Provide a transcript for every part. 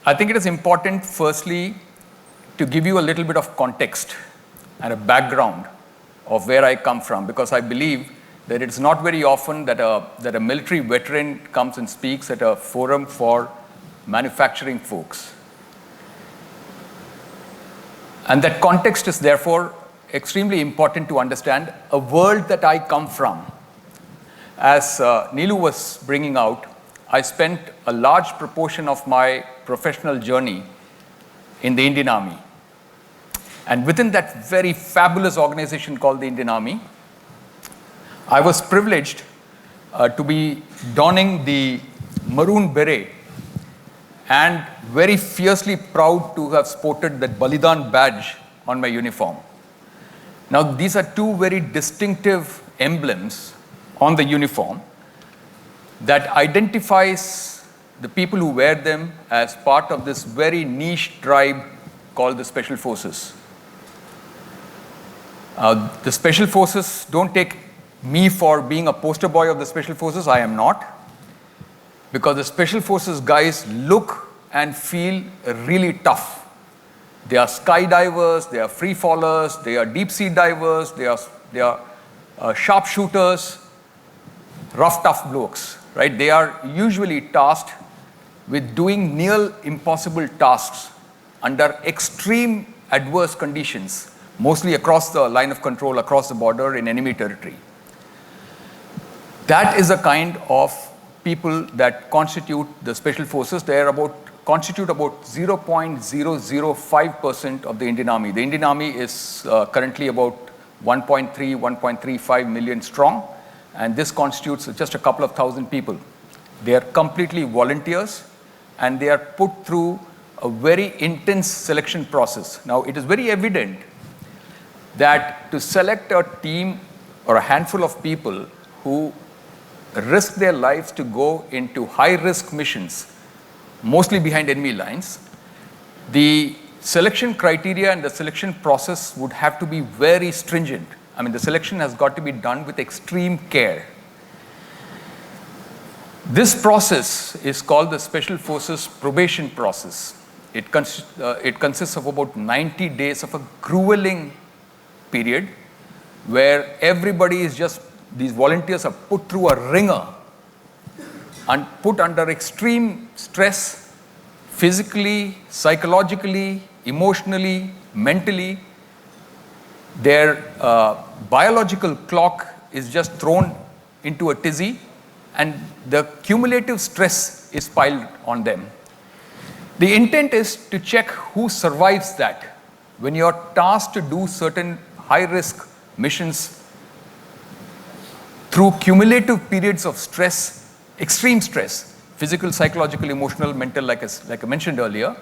I think it is important, firstly, to give you a little bit of context and a background of where I come from, because I believe that it's not very often that a military veteran comes and speaks at a forum for manufacturing folks. And that context is therefore extremely important to understand. A world that I come from, as Neelu was bringing out, I spent a large proportion of my professional journey in the Indian Army. And within that very fabulous organization called the Indian Army, I was privileged to be donning the maroon beret and very fiercely proud to have sported that Balidan badge on my uniform. Now, these are two very distinctive emblems on the uniform that identifies the people who wear them as part of this very niche tribe called the Special Forces. The Special Forces don't take me for being a poster boy of the Special Forces. I am not. Because the Special Forces guys look and feel really tough. They are skydivers, they are free fallers, they are deep sea divers, they are sharpshooters, rough, tough blokes, right? They are usually tasked with doing near impossible tasks under extreme adverse conditions, mostly across the line of control, across the border in enemy territory. That is the kind of people that constitute the Special Forces. They constitute about 0.005% of the Indian Army. The Indian Army is currently about 1.35 million strong, and this constitutes just a couple of thousand people. They are completely volunteers, and they are put through a very intense selection process. Now, it is very evident that to select a team or a handful of people who risk their lives to go into high-risk missions, mostly behind enemy lines, the selection criteria and the selection process would have to be very stringent. I mean, the selection has got to be done with extreme care. This process is called the Special Forces probation process. It consists of about 90 days of a grueling period where everybody is just, these volunteers are put through a ringer and put under extreme stress, physically, psychologically, emotionally, mentally. Their biological clock is just thrown into a tizzy, and the cumulative stress is piled on them. The intent is to check who survives that. When you're tasked to do certain high-risk missions through cumulative periods of stress, extreme stress, physical, psychological, emotional, mental, like I mentioned earlier,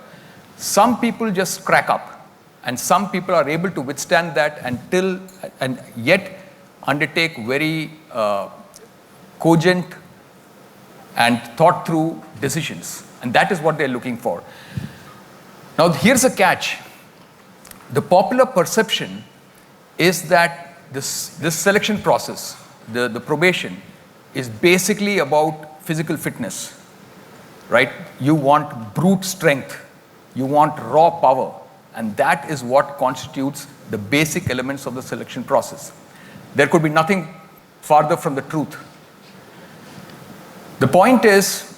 some people just crack up, and some people are able to withstand that and yet undertake very cogent and thought through decisions. And that is what they're looking for. Now, here's a catch. The popular perception is that this selection process, the probation, is basically about physical fitness, right? You want brute strength, you want raw power, and that is what constitutes the basic elements of the selection process. There could be nothing farther from the truth. The point is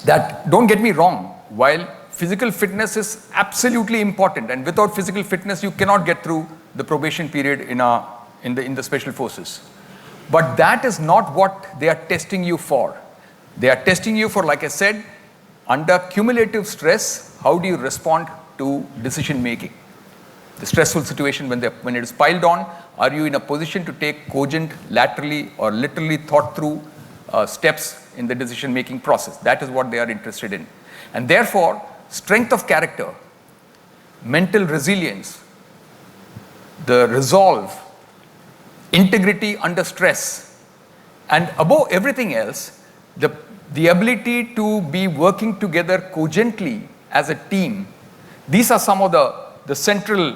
that, don't get me wrong, while physical fitness is absolutely important, and without physical fitness you cannot get through the probation period in the Special Forces. But that is not what they are testing you for. They are testing you for, like I said, under cumulative stress, how do you respond to decision making? The stressful situation when it is piled on, are you in a position to take cogent, laterally or literally thought through steps in the decision making process? That is what they are interested in. And therefore, strength of character, mental resilience, the resolve, integrity under stress, and above everything else, the ability to be working together cogently as a team. These are some of the central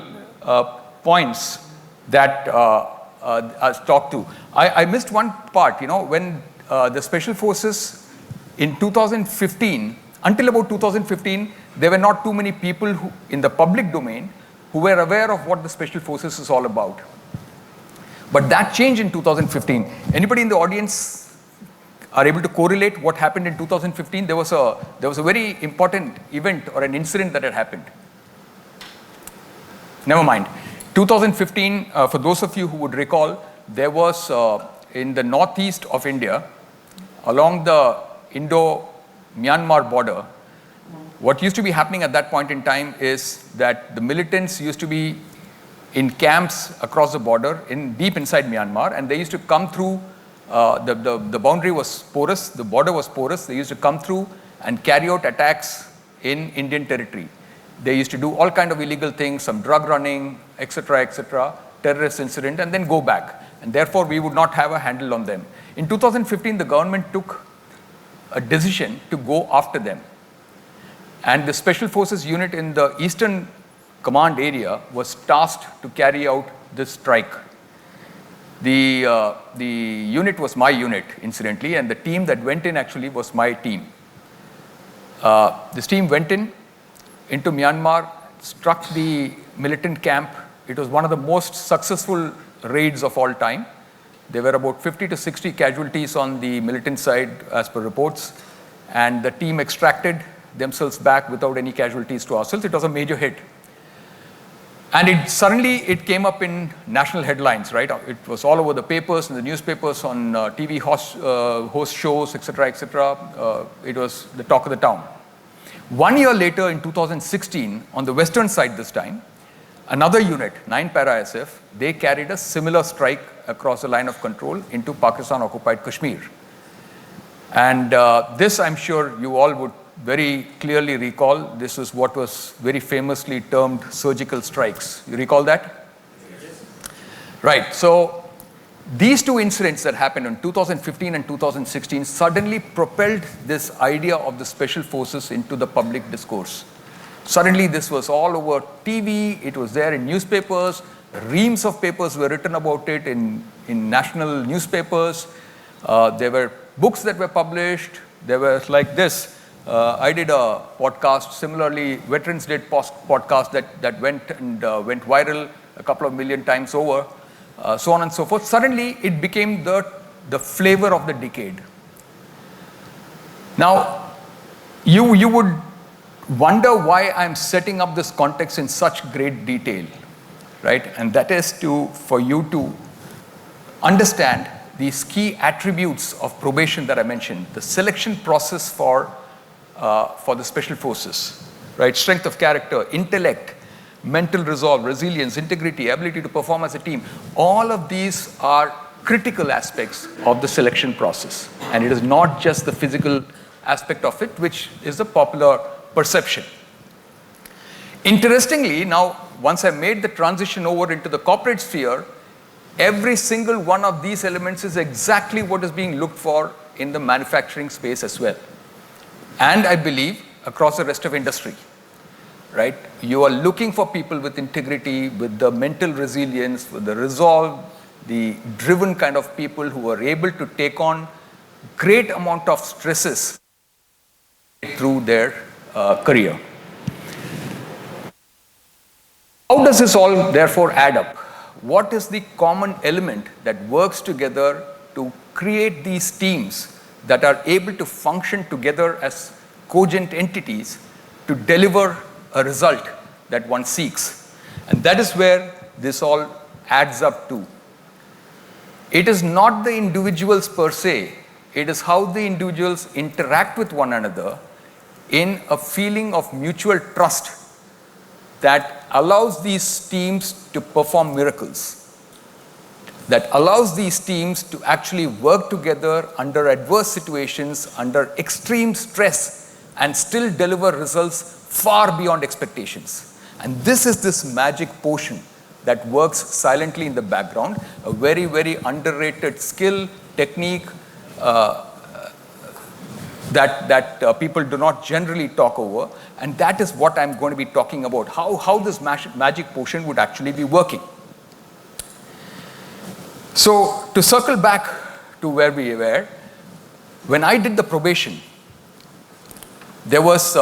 points that I talked to. I missed one part, when the Special Forces in 2015 Until about 2015, there were not too many people in the public domain who were aware of what the Special Forces is all about. But that changed in 2015. Anybody in the audience are able to correlate what happened in 2015? There was a very important event or an incident that had happened. Never mind. 2015, for those of you who would recall, there was in the northeast of India, along the Indo-Myanmar border, what used to be happening at that point in time is that the militants used to be in camps across the border, deep inside Myanmar, and they used to come through, the boundary was porous, the border was porous, they used to come through and carry out attacks in Indian territory. They used to do all kind of illegal things, some drug running, etc., terrorist incident, and then go back. And therefore, we would not have a handle on them. In 2015, the government took a decision to go after them. And the Special Forces unit in the Eastern Command area was tasked to carry out this strike. The unit was my unit, incidentally, and the team that went in actually was my team. This team went into Myanmar, struck the militant camp. It was one of the most successful raids of all time. There were about 50 to 60 casualties on the militant side as per reports, and the team extracted themselves back without any casualties to ourselves. It was a major hit. And suddenly it came up in national headlines, right? It was all over the papers, in the newspapers, on TV host shows, etc., etc. It was the talk of the town. 1 year later, in 2016, on the western side this time, another unit, 9 Para-SF, they carried a similar strike across the line of control into Pakistan-occupied Kashmir. And this, I'm sure you all would very clearly recall. This is what was very famously termed surgical strikes. You recall that? Yes. Right. So these two incidents that happened in 2015 and 2016 suddenly propelled this idea of the Special Forces into the public discourse. Suddenly this was all over TV, it was there in newspapers, reams of papers were written about it in national newspapers. There were books that were published. There was like this. I did a podcast, similarly veterans did podcast that went viral a couple of million times over, so on and so forth. Suddenly it became the flavor of the decade. Now, you would wonder why I'm setting up this context in such great detail, right? And that is for you to understand these key attributes of probation that I mentioned, the selection process for the Special Forces, right? Strength of character, intellect, mental resolve, resilience, integrity, ability to perform as a team. All of these are critical aspects of the selection process. And it is not just the physical aspect of it, which is the popular perception. Interestingly, now, once I made the transition over into the corporate sphere, every single one of these elements is exactly what is being looked for in the manufacturing space as well. And I believe across the rest of industry, right? You are looking for people with integrity, with the mental resilience, with the resolve, the driven kind of people who are able to take on great amount of stresses through their career. How does this all therefore add up? What is the common element that works together to create these teams that are able to function together as cogent entities to deliver a result that one seeks? And that is where this all adds up to. It is not the individuals per se, it is how the individuals interact with one another in a feeling of mutual trust that allows these teams to perform miracles, that allows these teams to actually work together under adverse situations, under extreme stress, and still deliver results far beyond expectations. And this is this magic potion that works silently in the background, a very, very underrated skill, technique, that people do not generally talk over, and that is what I'm going to be talking about, how this magic potion would actually be working. So to circle back to where we were, when I did the probation, there was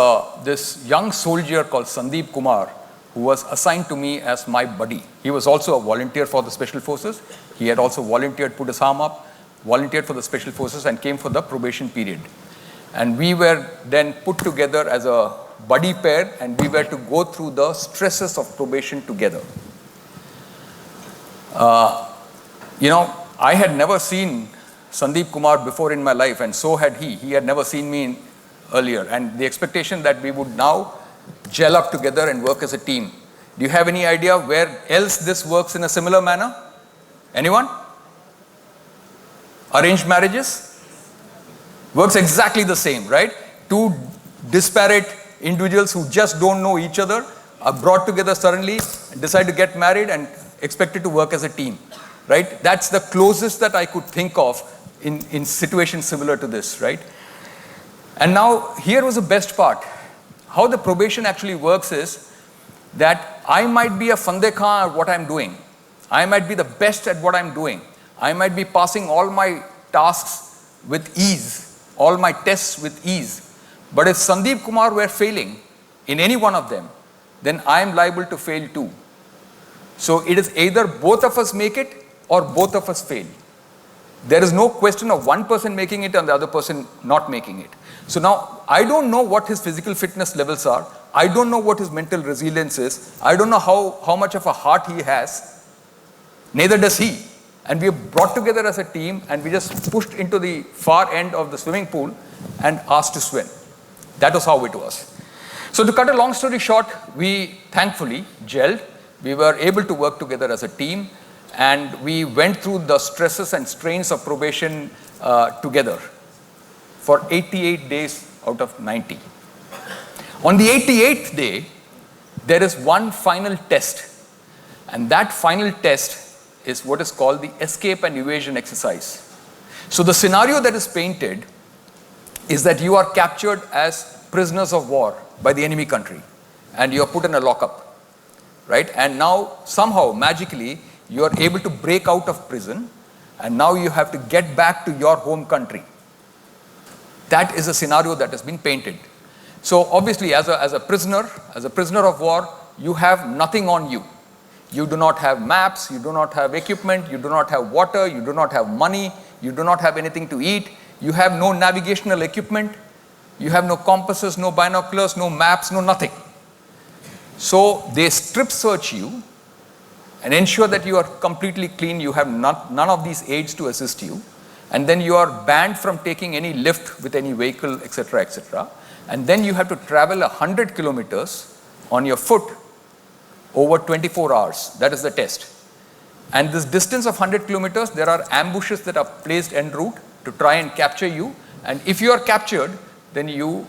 this young soldier called Sandeep Kumar who was assigned to me as my buddy. He was also a volunteer for the Special Forces. He had also volunteered, put his arm up, volunteered for the Special Forces and came for the probation period. And we were then put together as a buddy pair and we were to go through the stresses of probation together. I had never seen Sandeep Kumar before in my life and so had he. He had never seen me earlier. And the expectation that we would now gel up together and work as a team. Do you have any idea where else this works in a similar manner? Anyone? Arranged marriages? Works exactly the same, right? Two disparate individuals who just don't know each other are brought together suddenly, decide to get married and expected to work as a team, right? That's the closest that I could think of in situations similar to this, right? And now here was the best part. How the probation actually works is that I might be a fande khan at what I'm doing. I might be the best at what I'm doing. I might be passing all my tasks with ease, all my tests with ease. But if Sandeep Kumar were failing in any one of them, then I am liable to fail too. So it is either both of us make it or both of us fail. There is no question of one person making it and the other person not making it. So now I don't know what his physical fitness levels are. I don't know what his mental resilience is. I don't know how much of a heart he has. Neither does he. And we are brought together as a team and we just pushed into the far end of the swimming pool and asked to swim. That was how it was. So to cut a long story short, we thankfully gelled. We were able to work together as a team and we went through the stresses and strains of probation together for 88 days out of 90. On the 88th day, there is one final test. And that final test is what is called the escape and evasion exercise. So the scenario that is painted is that you are captured as prisoners of war by the enemy country and you are put in a lockup, right? And now somehow magically you are able to break out of prison and now you have to get back to your home country. That is a scenario that has been painted. So obviously as a prisoner of war, you have nothing on you. You do not have maps, you do not have equipment, you do not have water, you do not have money, you do not have anything to eat, you have no navigational equipment, you have no compasses, no binoculars, no maps, no nothing. So they strip search you and ensure that you are completely clean, you have none of these aids to assist you, and then you are banned from taking any lift with any vehicle, etc., etc. And then you have to travel 100 kilometers on your foot over 24 hours. That is the test. And this distance of 100 kilometers, there are ambushes that are placed en route to try and capture you. And if you are captured, then you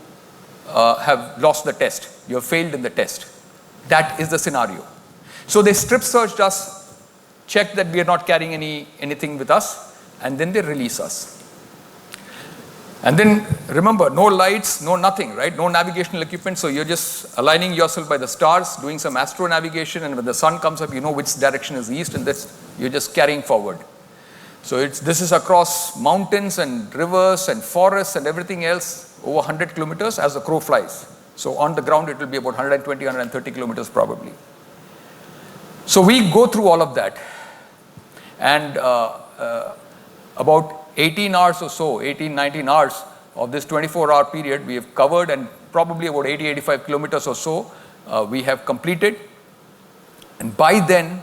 have lost the test. You have failed in the test. That is the scenario. So they strip searched us, checked that we are not carrying anything with us, and then they release us. And then remember, no lights, no nothing, right? No navigational equipment. So you're just aligning yourself by the stars, doing some astro navigation, and when the sun comes up, you know which direction is east, and you're just carrying forward. So this is across mountains and rivers and forests and everything else over 100 kilometers as the crow flies. So on the ground, it will be about 120, 130 kilometers probably. So we go through all of that. And about 18 hours or so, 18, 19 hours of this 24-hour period, we have covered, and probably about 80, 85 kilometers or so we have completed. And by then,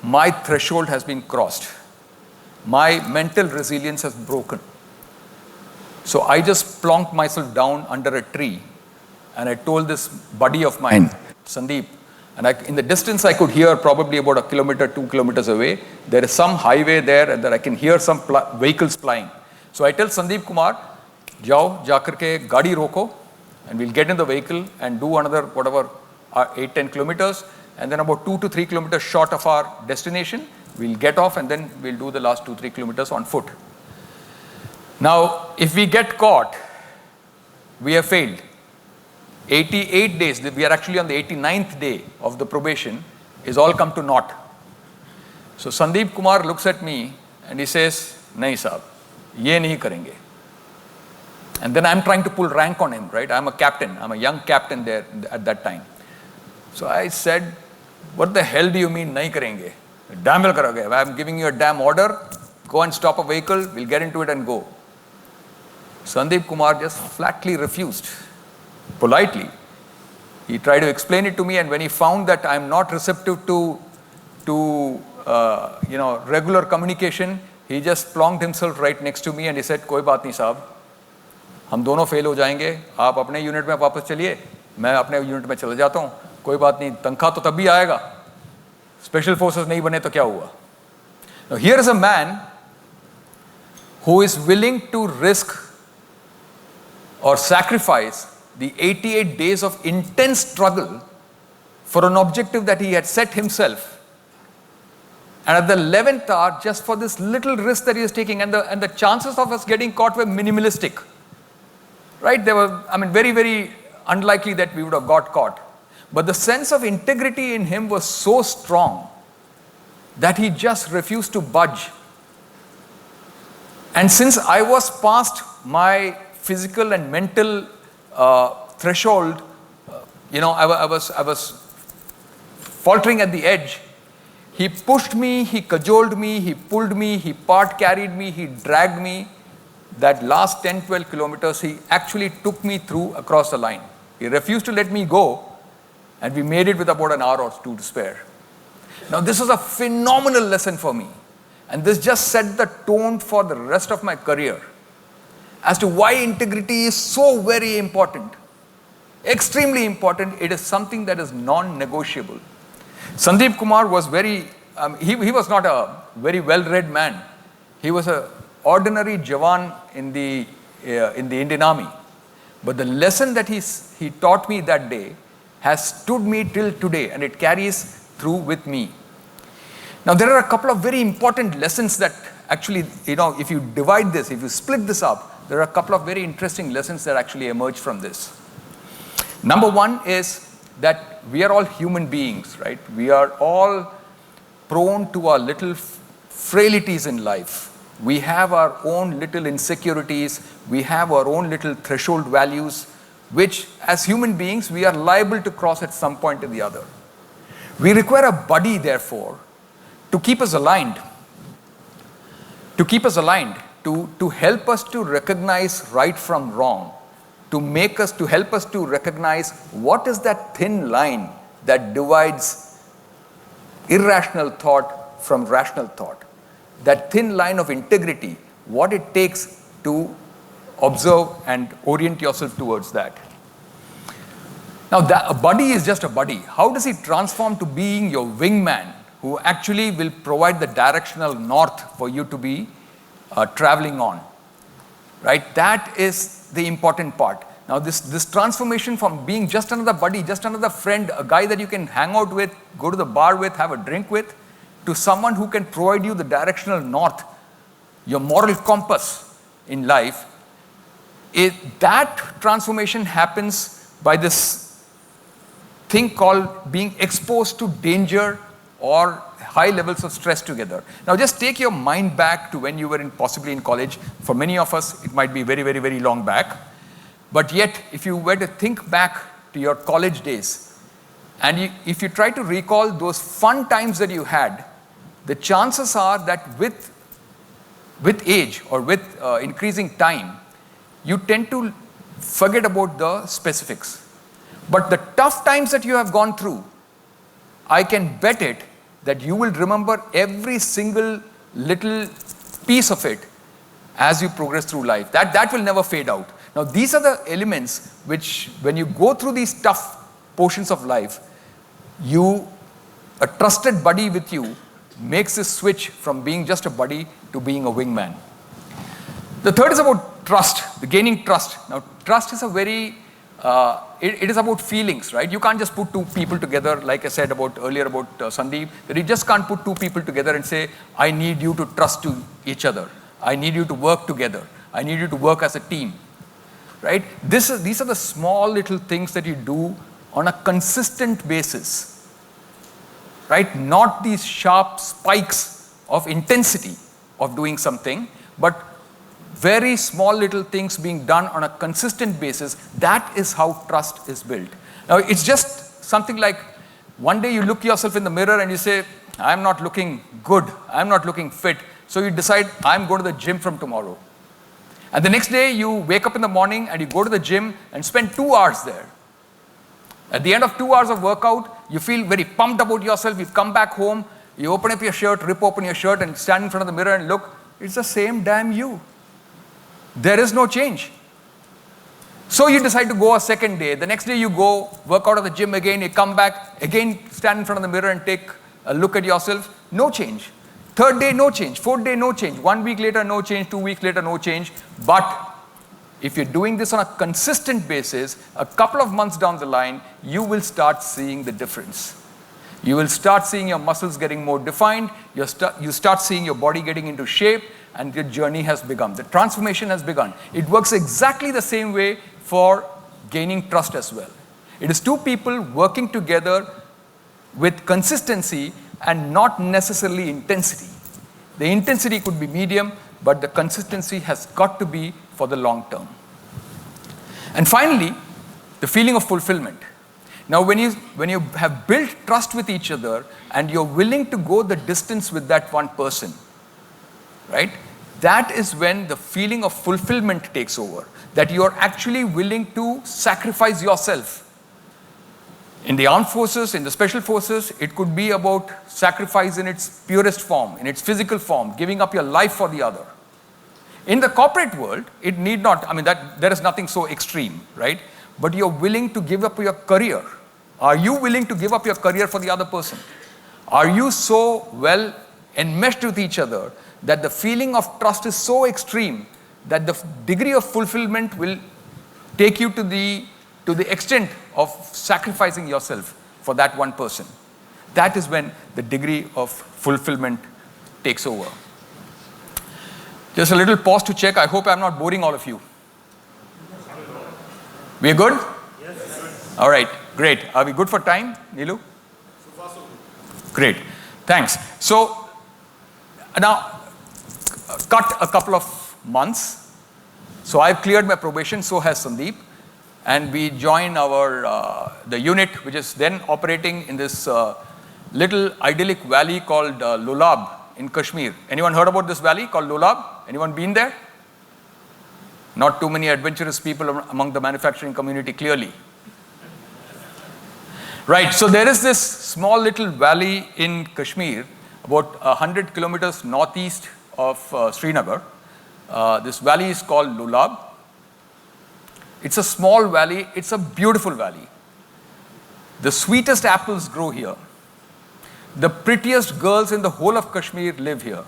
my threshold has been crossed. My mental resilience has broken. So I just plonked myself down under a tree and I told this buddy of mine, Sandeep, and in the distance I could hear probably about 1 kilometer, 2 kilometers away, there is some highway there and that I can hear some vehicles flying. So I tell Sandeep Kumar, jao, jaakar ke gaadi roko, and we'll get in the vehicle and do another whatever 8-10 kilometers, and then about 2 to 3 kilometers short of our destination, we'll get off and then we'll do the last 2-3 kilometers on foot. Now, if we get caught, we have failed. 88 days, we are actually on the 89th day of the probation, is all come to naught. So Sandeep Kumar looks at me and he says, nahi sahab, ye nahi karenge. And then I'm trying to pull rank on him, right? I'm a captain. I'm a young captain there at that time. So I said, what the hell do you mean, nahi karenge? Damn well karoge. I'm giving you a damn order. Go and stop a vehicle. We'll get into it and go. Sandeep Kumar just flatly refused. Politely. He tried to explain it to me, and when he found that I'm not receptive to regular communication, he just plonked himself right next to me and he said, "Koi baat nahi saab. हम दोनों fail हो जाएंगे, आप अपने unit में वापस चलिए, मैं अपने यूनिट में चला जाता हूँ, कोई बात नहीं, तनख्वाह तो तब भी आएगा, स्पेशल फोर्सेस नहीं बने तो क्या हुआ?" Now here is a man who is willing to risk or sacrifice the 88 days of intense struggle for an objective that he had set himself. And at the 11th hour, just for this little risk that he was taking, and the chances of us getting caught were minimalistic. Right? They were, very, very unlikely that we would have got caught. But the sense of integrity in him was so strong that he just refused to budge. And since I was past my physical and mental threshold, I was faltering at the edge. He pushed me, he cajoled me, he pulled me, he part carried me, he dragged me. That last 10-12 kilometers, he actually took me through across the line. He refused to let me go, and we made it with about an hour or two to spare. Now this was a phenomenal lesson for me, and this just set the tone for the rest of my career as to why integrity is so very important. Extremely important. It is something that is non-negotiable. Sandeep Kumar was he was not a very well-read man. He was an ordinary Jawan in the Indian Army. But the lesson that he taught me that day has stood me till today, and it carries through with me. Now there are a couple of very important lessons that actually, if you divide this, if you split this up, there are a couple of very interesting lessons that actually emerge from this. Number one is that we are all human beings, right? We are all prone to our little frailties in life. We have our own little insecurities. We have our own little threshold values, which as human beings, we are liable to cross at some point or the other. We require a buddy, therefore, to keep us aligned. To help us to recognize right from wrong. To help us to recognize what is that thin line that divides irrational thought from rational thought. That thin line of integrity, what it takes to observe and orient yourself towards that. Now, a buddy is just a buddy. How does he transform to being your wingman, who actually will provide the directional north for you to be traveling on? Right? That is the important part. Now, this transformation from being just another buddy, just another friend, a guy that you can hang out with, go to the bar with, have a drink with, to someone who can provide you the directional north, your moral compass in life, that transformation happens by this thing called being exposed to danger or high levels of stress together. Now just take your mind back to when you were possibly in college. For many of us, it might be very, very, very long back. But yet, if you were to think back to your college days, and if you try to recall those fun times that you had, the chances are that with age or with increasing time, you tend to forget about the specifics. But the tough times that you have gone through, I can bet it that you will remember every single little piece of it as you progress through life. That will never fade out. Now, these are the elements which, when you go through these tough portions of life, a trusted buddy with you makes this switch from being just a buddy to being a wingman. The third is about trust, the gaining trust. Now, trust is a very, it is about feelings, right? You can't just put two people together, like I said earlier about Sandeep, that you just can't put two people together and say, I need you to trust to each other. I need you to work together. I need you to work as a team, right? These are the small little things that you do on a consistent basis. Right? Not these sharp spikes of intensity of doing something, but very small little things being done on a consistent basis, that is how trust is built. Now, it's just something like one day you look yourself in the mirror and you say, I'm not looking good, I'm not looking fit. So you decide, I'm going to the gym from tomorrow. And the next day you wake up in the morning and you go to the gym and spend 2 hours there. At the end of 2 hours of workout, you feel very pumped about yourself. You come back home, you open up your shirt, rip open your shirt and stand in front of the mirror and look. It's the same damn you. There is no change. So you decide to go a second day. The next day you go, work out of the gym again, you come back, again stand in front of the mirror and take a look at yourself. No change. Third day, no change. Fourth day, no change. 1 week later, no change. 2 weeks later, no change. But if you're doing this on a consistent basis, a couple of months down the line, you will start seeing the difference. You will start seeing your muscles getting more defined. You start seeing your body getting into shape, and your journey has begun. The transformation has begun. It works exactly the same way for gaining trust as well. It is two people working together with consistency and not necessarily intensity. The intensity could be medium, but the consistency has got to be for the long term. And finally, the feeling of fulfillment. Now, when you have built trust with each other and you're willing to go the distance with that one person, right? That is when the feeling of fulfillment takes over. That you're actually willing to sacrifice yourself. In the armed forces, in the special forces, it could be about sacrifice in its purest form, in its physical form, giving up your life for the other. In the corporate world, it need not, there is nothing so extreme, right? But you're willing to give up your career. Are you willing to give up your career for the other person? Are you so well enmeshed with each other that the feeling of trust is so extreme that the degree of fulfillment will take you to the extent of sacrificing yourself for that one person? That is when the degree of fulfillment takes over. Just a little pause to check. I hope I'm not boring all of you. We're good? Yes. All right, great. Are we good for time, Nilu? So far, so good. Great, thanks. So, now, cut a couple of months. So I've cleared my probation, so has Sandeep. And we join the unit, which is then operating in this little idyllic valley called Lulab in Kashmir. Anyone heard about this valley called Lulab? Anyone been there? Not too many adventurous people among the manufacturing community, clearly. Right, so there is this small little valley in Kashmir, about 100 kilometers northeast of Srinagar. This valley is called Lulab. It's a small valley, it's a beautiful valley. The sweetest apples grow here. The prettiest girls in the whole of Kashmir live here.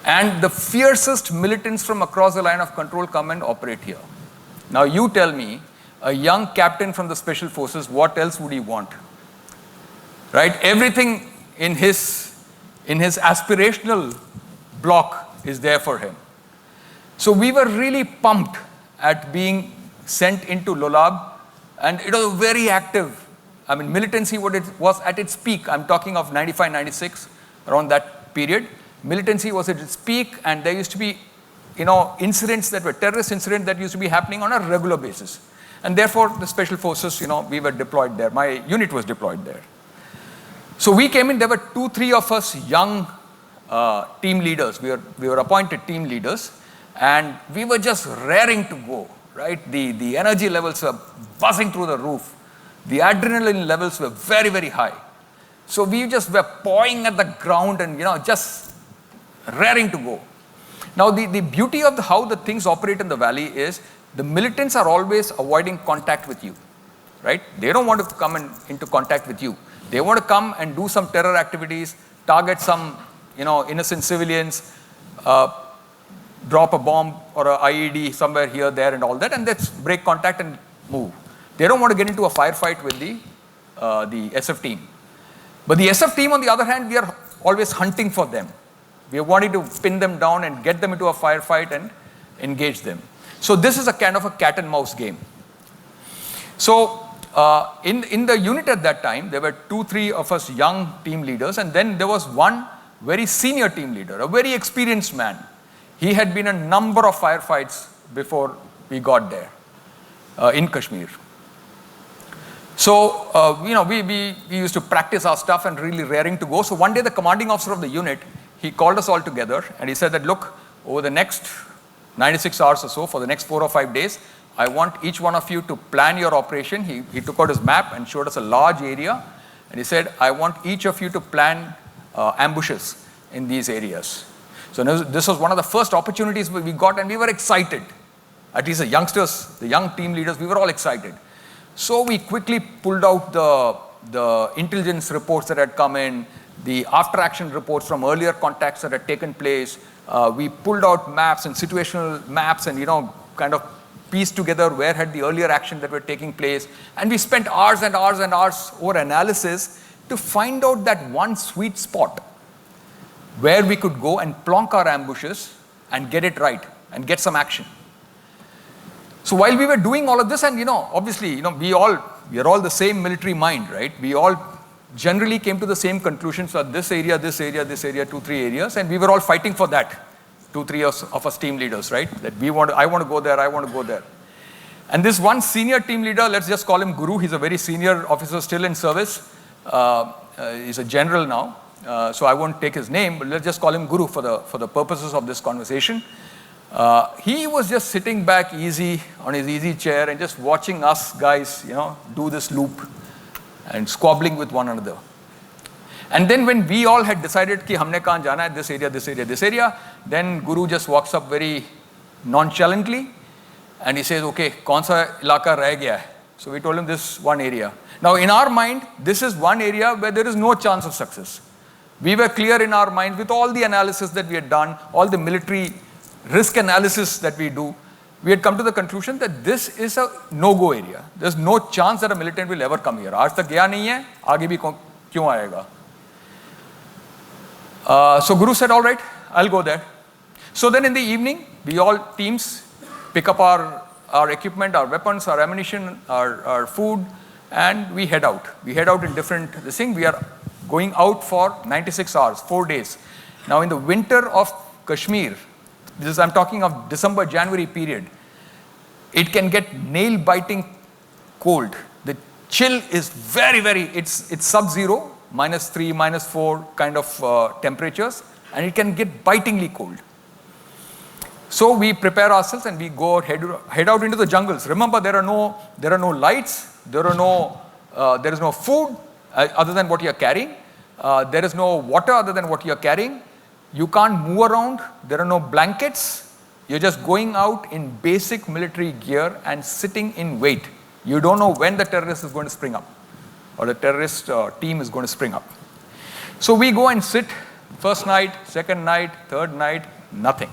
And the fiercest militants from across the line of control come and operate here. Now you tell me, a young captain from the special forces, what else would he want? Right? Everything in his aspirational block is there for him. So we were really pumped at being sent into Lulab, and it was very active. Militancy was at its peak. I'm talking of 95, 96, around that period. Militancy was at its peak, and there used to be, incidents that were terrorist incidents that used to be happening on a regular basis. And therefore, the special forces, we were deployed there. My unit was deployed there. So we came in, there were 2-3 of us young team leaders. We were appointed team leaders, and we were just raring to go, right? The energy levels were buzzing through the roof. The adrenaline levels were very, very high. So we just were pawing at the ground and, just raring to go. Now, the beauty of how the things operate in the valley is the militants are always avoiding contact with you, right? They don't want to come into contact with you. They want to come and do some terror activities, target some, innocent civilians, drop a bomb or a IED somewhere here, there, and all that, and let's break contact and move. They don't want to get into a firefight with the SF team. But the SF team, on the other hand, we are always hunting for them. We are wanting to pin them down and get them into a firefight and engage them. So this is a kind of a cat and mouse game. So in the unit at that time, there were 2-3 of us young team leaders, and then there was one very senior team leader, a very experienced man. He had been a number of firefights before we got there in Kashmir. So, we used to practice our stuff and really raring to go. So one day the commanding officer of the unit, he called us all together and he said that, look, over the next 96 hours or so, for the next 4 or 5 days, I want each one of you to plan your operation. He took out his map and showed us a large area. And he said, I want each of you to plan ambushes in these areas. So this was one of the first opportunities we got, and we were excited. At least the youngsters, the young team leaders, we were all excited. So we quickly pulled out the intelligence reports that had come in, the after-action reports from earlier contacts that had taken place. We pulled out maps and situational maps and, kind of pieced together where had the earlier action that were taking place. And we spent hours and hours and hours over analysis to find out that one sweet spot where we could go and plonk our ambushes and get it right and get some action. So while we were doing all of this, and obviously, we are all the same military mind, right? We all generally came to the same conclusions that this area, 2, 3 areas, and we were all fighting for that. 2, 3 of us team leaders, right? That I want to go there, I want to go there. And this one senior team leader, let's just call him Guru. He's a very senior officer still in service. He's a general now, so I won't take his name, but let's just call him Guru for the purposes of this conversation. He was just sitting back easy on his easy chair and just watching us guys, do this loop and squabbling with one another. And then when we all had decided कि हमने कहाँ जाना है, this area, this area, this area, then Guru just walks up very nonchalantly and he says, okay, कौन सा इलाका रह गया है? So we told him this one area. Now in our mind, this is one area where there is no chance of success. We were clear in our minds with all the analysis that we had done, all the military risk analysis that we do. We had come to the conclusion that this is a no-go area. There's no chance that a militant will ever come here. आज तक गया नहीं है, आगे भी क्यों आएगा? So Guru said, all right, I'll go there. So then in the evening, we all teams pick up our equipment, our weapons, our ammunition, our food, and we head out. We head out in different things. We are going out for 96 hours, 4 days. Now in the winter of Kashmir, I'm talking of December, January period, it can get nail-biting cold. The chill is very, it's sub-zero, -3, -4 kind of temperatures, and it can get bitingly cold. So we prepare ourselves and we go head out into the jungles. Remember, there are no lights, there is no food other than what you are carrying. There is no water other than what you are carrying. You can't move around. There are no blankets. You're just going out in basic military gear and sitting in wait. You don't know when the terrorist is going to spring up or the terrorist team is going to spring up. So we go and sit first night, second night, third night, nothing.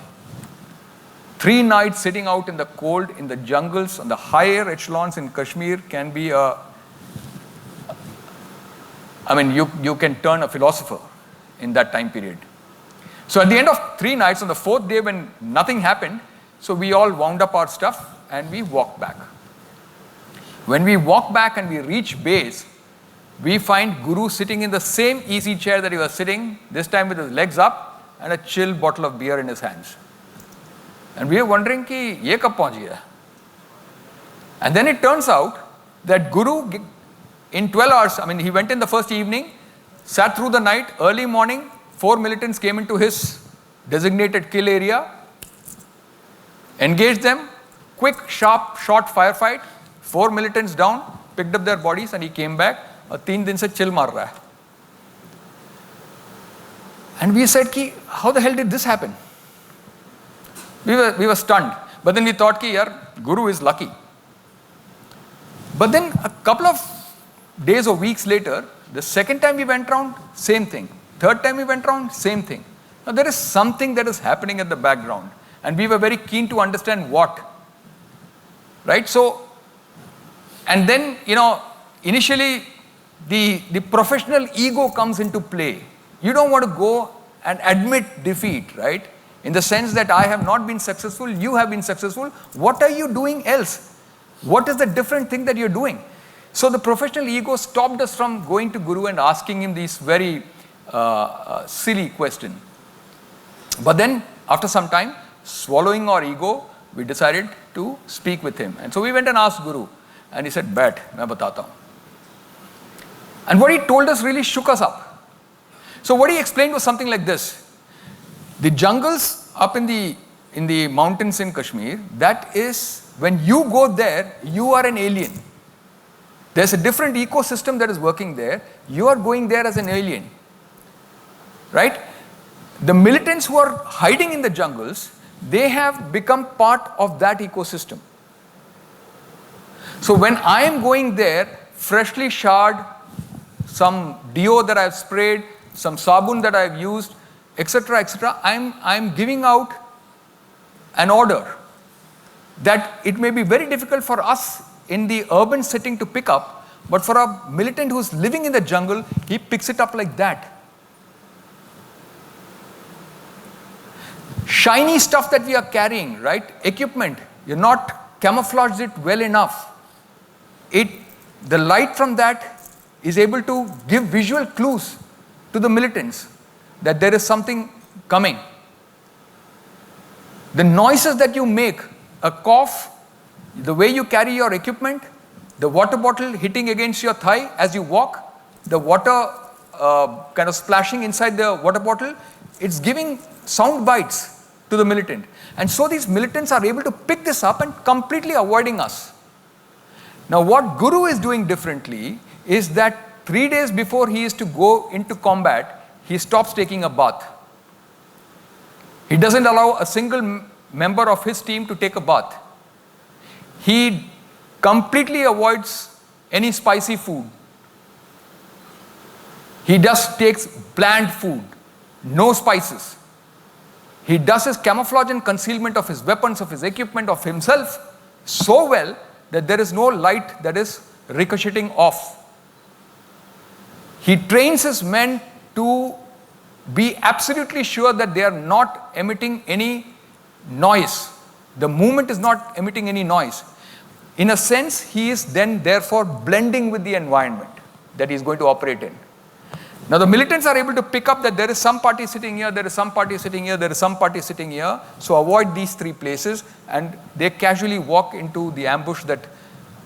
3 nights sitting out in the cold, in the jungles, on the higher echelons in Kashmir can be you can turn a philosopher in that time period. So at the end of 3 nights, on the 4th day when nothing happened, so we all wound up our stuff and we walked back. When we walk back and we reach base, we find Guru sitting in the same easy chair that he was sitting, this time with his legs up and a chill bottle of beer in his hands. And we are wondering कि ये कब पहुंच गया? And then it turns out that Guru, in 12 hours, he went in the first evening, sat through the night, early morning, 4 militants came into his designated kill area, engaged them, quick, sharp, short firefight, 4 militants down, picked up their bodies and he came back, और 3 दिन से chill मार रहा है. And we said, how the hell did this happen? We were stunned. But then we thought, Guru is lucky. But then a couple of days or weeks later, the second time we went round, same thing. Third time we went round, same thing. Now there is something that is happening at the background. And we were very keen to understand what. Right? So, and then, initially the professional ego comes into play. You don't want to go and admit defeat, right? In the sense that I have not been successful, you have been successful. What are you doing else? What is the different thing that you're doing? So the professional ego stopped us from going to Guru and asking him these very silly questions. But then, after some time, swallowing our ego, we decided to speak with him. And so we went and asked Guru. And he said, "Baith, main batata hu." And what he told us really shook us up. So what he explained was something like this. The jungles up in the mountains in Kashmir, that is, when you go there, you are an alien. There's a different ecosystem that is working there. You are going there as an alien. Right? The militants who are hiding in the jungles, they have become part of that ecosystem. So when I am going there, freshly showered, some deo that I've sprayed, some sabun that I've used, etc., I'm giving out an order that it may be very difficult for us in the urban setting to pick up, but for a militant who's living in the jungle, he picks it up like that. Shiny stuff that we are carrying, right? Equipment, you're not camouflaged it well enough. The light from that is able to give visual clues to the militants that there is something coming. The noises that you make, a cough, the way you carry your equipment, the water bottle hitting against your thigh as you walk, the water kind of splashing inside the water bottle, it's giving sound bites to the militant. And so these militants are able to pick this up and completely avoiding us. Now what Guru is doing differently is that 3 days before he is to go into combat, he stops taking a bath. He doesn't allow a single member of his team to take a bath. He completely avoids any spicy food. He just takes bland food, no spices. He does his camouflage and concealment of his weapons, of his equipment, of himself so well that there is no light that is ricocheting off. He trains his men to be absolutely sure that they are not emitting any noise. The movement is not emitting any noise. In a sense, he is then therefore blending with the environment that he is going to operate in. Now the militants are able to pick up that there is some party sitting here, there is some party sitting here, there is some party sitting here. So avoid these 3 places and they casually walk into the ambush that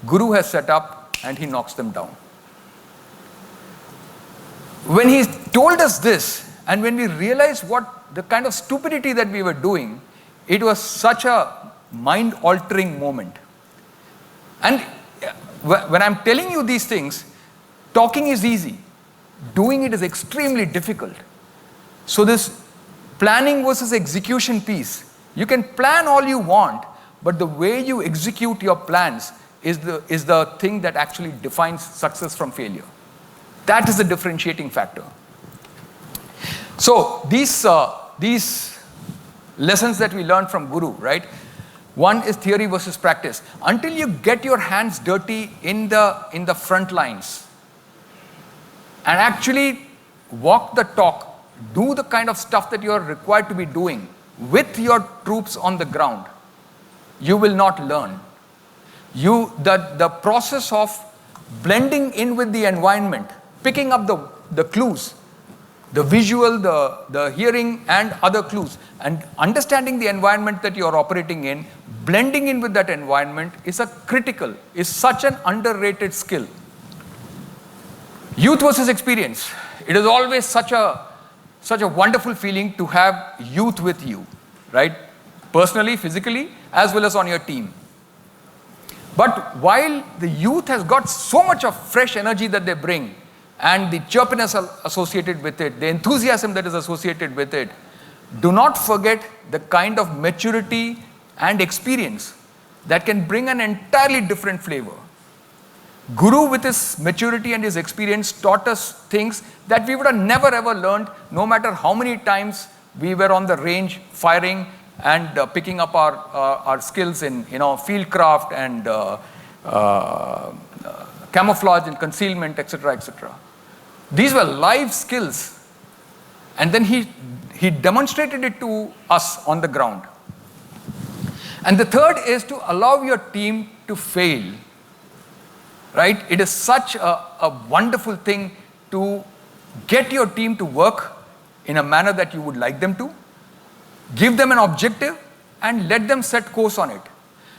Guru has set up and he knocks them down. When he told us this and when we realized what the kind of stupidity that we were doing, it was such a mind-altering moment. And when I'm telling you these things, talking is easy. Doing it is extremely difficult. So this planning versus execution piece, you can plan all you want, but the way you execute your plans is the thing that actually defines success from failure. That is the differentiating factor. So these lessons that we learned from Guru, right? One is theory versus practice. Until you get your hands dirty in the front lines and actually walk the talk, do the kind of stuff that you are required to be doing with your troops on the ground, you will not learn. The process of blending in with the environment, picking up the clues, the visual, the hearing and other clues, and understanding the environment that you are operating in, blending in with that environment is such an underrated skill. Youth versus experience. It is always such a wonderful feeling to have youth with you, right? Personally, physically, as well as on your team. But while the youth has got so much of fresh energy that they bring, and the chirpiness associated with it, the enthusiasm that is associated with it, do not forget the kind of maturity and experience that can bring an entirely different flavor. Guru, with his maturity and his experience, taught us things that we would have never ever learned, no matter how many times we were on the range firing and picking up our skills in fieldcraft and camouflage and concealment, etc., etc. These were live skills, and then he demonstrated it to us on the ground. And the third is to allow your team to fail. Right? It is such a wonderful thing to get your team to work in a manner that you would like them to, give them an objective and let them set course on it.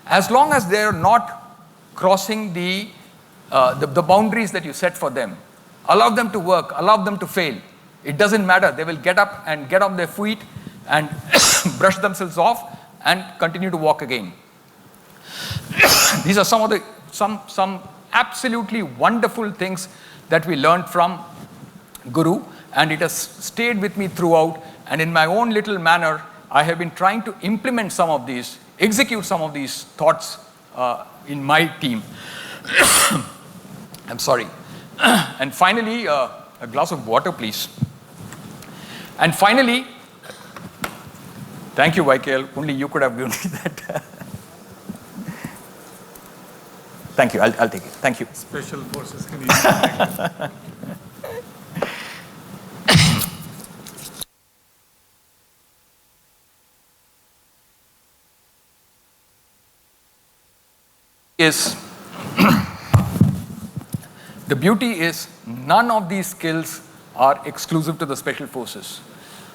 As long as they are not crossing the boundaries that you set for them, allow them to work, allow them to fail. It doesn't matter. They will get up and get on their feet and brush themselves off and continue to walk again. These are some of the some absolutely wonderful things that we learned from Guru, and it has stayed with me throughout. And in my own little manner, I have been trying to implement some of these, execute some of these thoughts in my team. I'm sorry. And finally, a glass of water, please. And finally, thank you, YKL. Only you could have given me that. Thank you. I'll take it. Thank you. Special forces can easily is the beauty is none of these skills are exclusive to the special forces.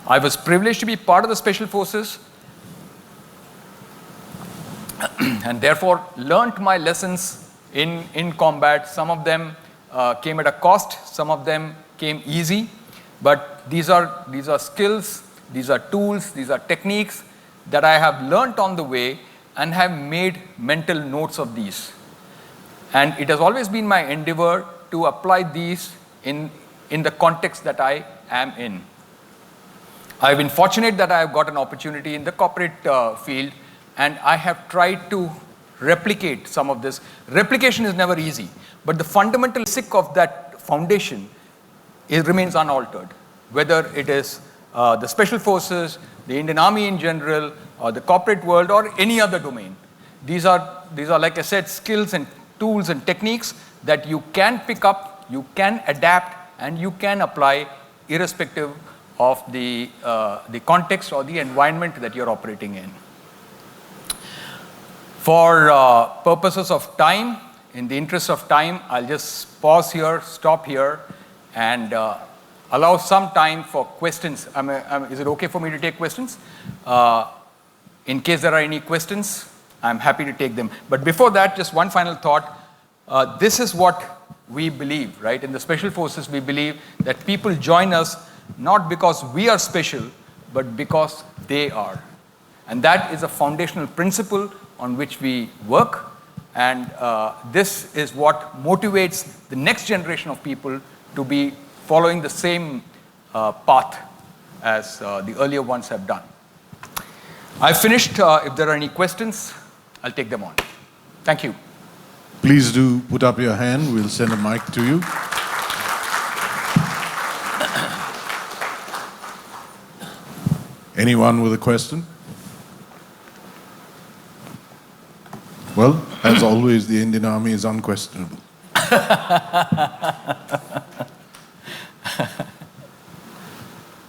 I was privileged to be part of the special forces and therefore learnt my lessons in combat. Some of them came at a cost, some of them came easy, but these are skills, these are tools, these are techniques that I have learnt on the way and have made mental notes of these. And it has always been my endeavor to apply these in the context that I am in. I've been fortunate that I have got an opportunity in the corporate field, and I have tried to replicate some of this. Replication is never easy, but the fundamental basic of that foundation, it remains unaltered. Whether it is the special forces, the Indian Army in general, or the corporate world, or any other domain. These are, like I said, skills and tools and techniques that you can pick up, you can adapt, and you can apply irrespective of the context or the environment that you're operating in. For purposes of time, in the interest of time, I'll just pause here, stop here, and allow some time for questions. Is it okay for me to take questions? In case there are any questions, I'm happy to take them. But before that, just one final thought. This is what we believe, right? In the Special Forces, we believe that people join us not because we are special, but because they are. And that is a foundational principle on which we work. And this is what motivates the next generation of people to be following the same path as the earlier ones have done. I've finished. If there are any questions, I'll take them on. Thank you. Please do put up your hand. We'll send a mic to you. Anyone with a question? Well, as always, the Indian Army is unquestionable.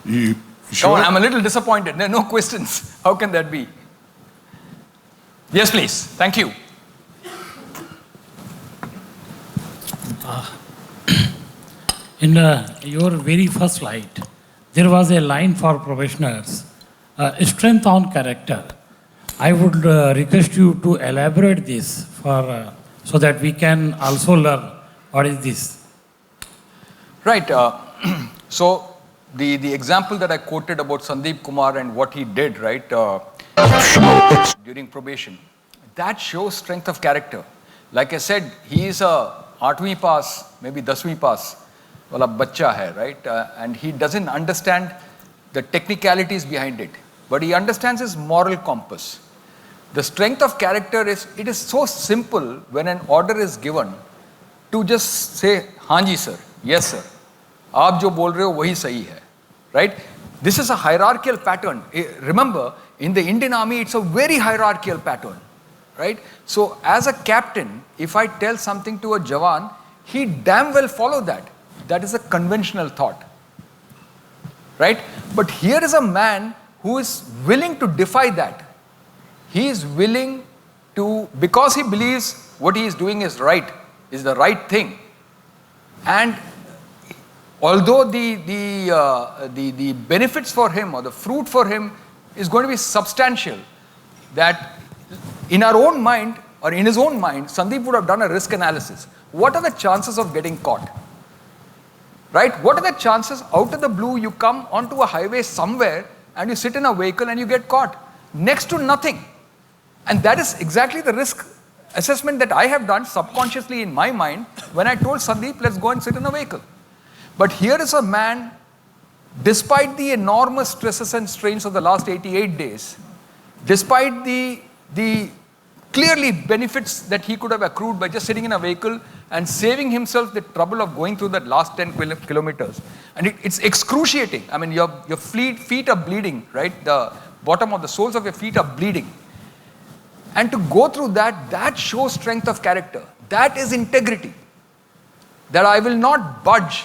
You sure? No, I'm a little disappointed. There are no questions. How can that be? Yes, please. Thank you. In your very first slide, there was a line for professionals, strength on character. I would request you to elaborate this for so that we can also learn what is this. Right. So the example that I quoted about Sandeep Kumar and what he did, right, during probation, that shows strength of character. Like I said, he is a 8वीं pass, maybe 10वीं pass, wala bachcha hai, right? And he doesn't understand the technicalities behind it, but he understands his moral compass. The strength of character is, it is so simple when an order is given to just say, हाँ जी sir, yes sir, आप जो बोल रहे हो वही सही है, right? This is a hierarchical pattern. Remember, in the Indian Army, it's a very hierarchical pattern, right? So as a captain, if I tell something to a Jawan, he damn well follow that. That is a conventional thought, right? But here is a man who is willing to defy that. He is willing to, because he believes what he is doing is right, is the right thing. And although the benefits for him or the fruit for him is going to be substantial, that in our own mind, or in his own mind, Sandeep would have done a risk analysis. What are the chances of getting caught? Right? What are the chances out of the blue you come onto a highway somewhere and you sit in a vehicle and you get caught? Next to nothing. And that is exactly the risk assessment that I have done subconsciously in my mind when I told Sandeep, let's go and sit in a vehicle. But here is a man, despite the enormous stresses and strains of the last 88 days, despite the clearly benefits that he could have accrued by just sitting in a vehicle and saving himself the trouble of going through that last 10 kilometers. And it's excruciating. I mean, your feet are bleeding, right? The bottom of the soles of your feet are bleeding. And to go through that, that shows strength of character. That is integrity. That I will not budge.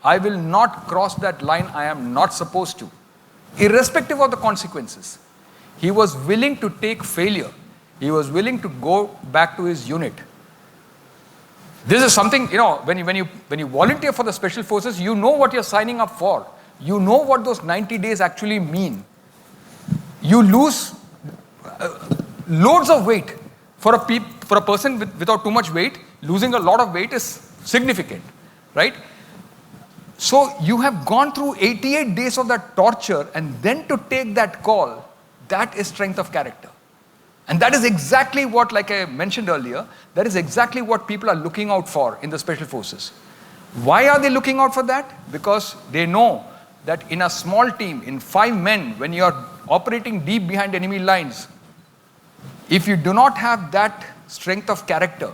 I will not cross that line I am not supposed to, irrespective of the consequences. He was willing to take failure. He was willing to go back to his unit. This is something, when you volunteer for the Special Forces, you know what you're signing up for. You know what those 90 days actually mean. You lose loads of weight. For a person without too much weight, losing a lot of weight is significant, right? So you have gone through 88 days of that torture, and then to take that call, that is strength of character. And that is exactly what, like I mentioned earlier, that is exactly what people are looking out for in the Special Forces. Why are they looking out for that? Because they know that in a small team, in 5 men, when you are operating deep behind enemy lines, if you do not have that strength of character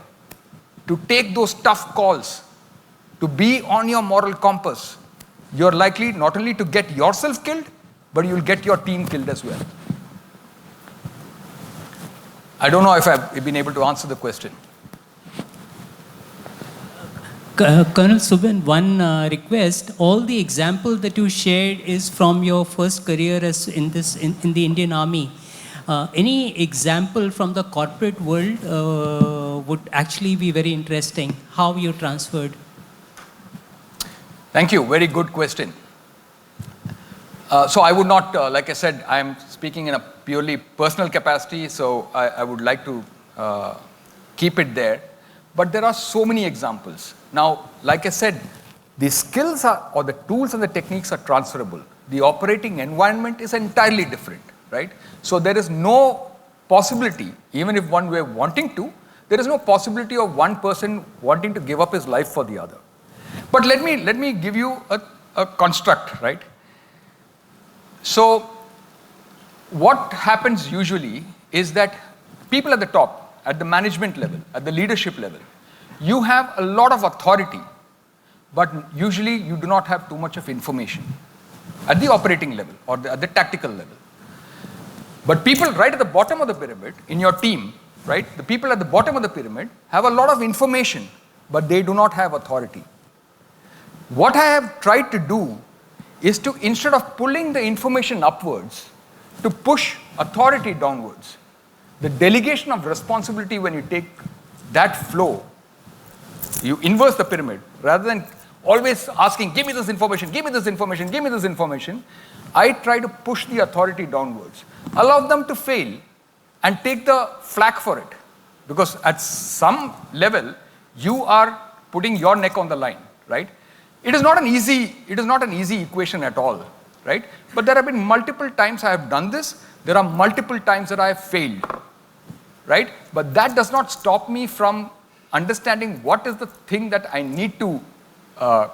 to take those tough calls, to be on your moral compass, you're likely not only to get yourself killed, but you'll get your team killed as well. I don't know if I've been able to answer the question. Colonel Subin, one request. All the example that you shared is from your first career as in the Indian Army. Any example from the corporate world would actually be very interesting. How you transferred? Thank you. Very good question. So I would not, like I said, I am speaking in a purely personal capacity, so I would like to keep it there. But there are so many examples. Now, like I said, the skills or the tools and the techniques are transferable. The operating environment is entirely different, right? So there is no possibility, even if one were wanting to, there is no possibility of one person wanting to give up his life for the other. But let me give you a construct, right? So what happens usually is that people at the top, at the management level, at the leadership level, you have a lot of authority, but usually you do not have too much of information at the operating level or at the tactical level. But people right at the bottom of the pyramid in your team, right, the people at the bottom of the pyramid have a lot of information, but they do not have authority. What I have tried to do is to, instead of pulling the information upwards, to push authority downwards. The delegation of responsibility, when you take that flow, you inverse the pyramid. Rather than always asking, give me this information, give me this information, give me this information, I try to push the authority downwards. Allow them to fail and take the flak for it. Because at some level, you are putting your neck on the line, right? It is not an easy equation at all, right? But there have been multiple times I have done this. There are multiple times that I have failed, right? But that does not stop me from understanding what is the thing that I need to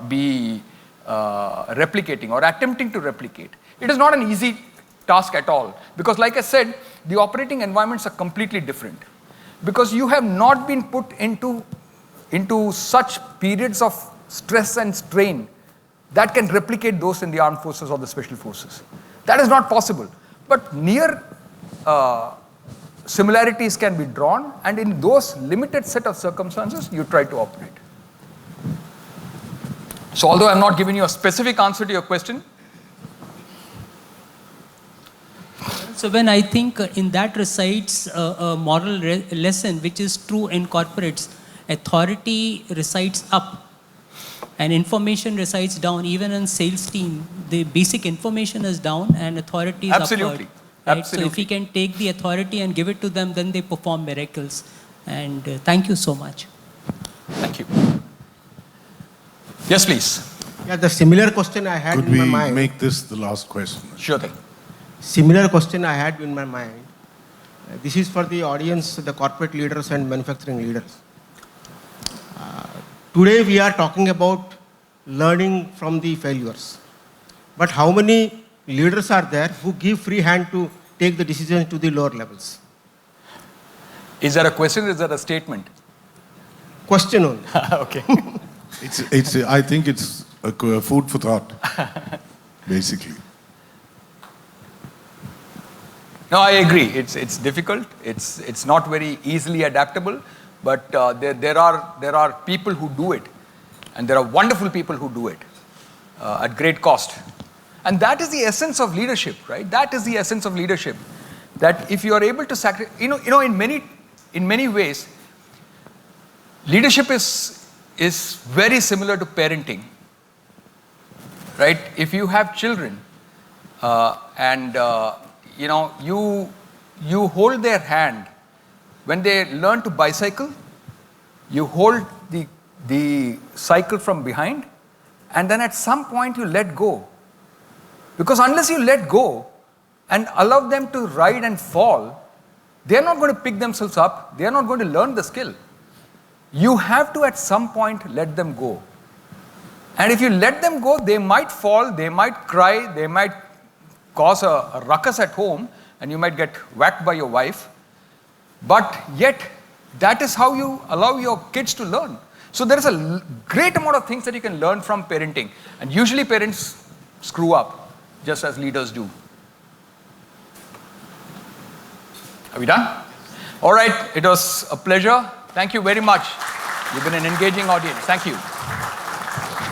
be replicating or attempting to replicate. It is not an easy task at all. Because like I said, the operating environments are completely different. Because you have not been put into such periods of stress and strain that can replicate those in the armed forces or the special forces. That is not possible. But near similarities can be drawn, and in those limited set of circumstances, you try to operate. So although I'm not giving you a specific answer to your question. So when I think in that resides a moral lesson which is true in corporates, authority resides up and information resides down. Even in sales team, the basic information is down and authority is Absolutely. upward. Right? So if we can take the authority and give it to them, then they perform miracles. And thank you so much. Thank you. Yes, please. Yeah, the similar question I had Could in my we mind. make this the last question? Sure thing. Similar question I had in my mind. This is for the audience, the corporate leaders and manufacturing leaders. Today we are talking about learning from the failures. But how many leaders are there who give free hand to take the decisions to the lower levels? Is that a question or is that a statement? Question only. Okay. I think it's a food for thought, basically. No, I agree. It's difficult. It's not very easily adaptable. But there are people who do it, and there are wonderful people who do it at great cost. And that is the essence of leadership, right? That is the essence of leadership. That if you are able to sacrifice, in many ways, leadership is very similar to parenting, right? If you have children, and you hold their hand. When they learn to bicycle, you hold the cycle from behind, and then at some point you let go. Because unless you let go and allow them to ride and fall, they are not going to pick themselves up, they are not going to learn the skill. You have to at some point let them go. And if you let them go, they might fall, they might cry, they might cause a ruckus at home, and you might get whacked by your wife. But yet, that is how you allow your kids to learn. So there is a great amount of things that you can learn from parenting. And usually parents screw up, just as leaders do. Are we done? All right, it was a pleasure. Thank you very much. You've been an engaging audience. Thank you.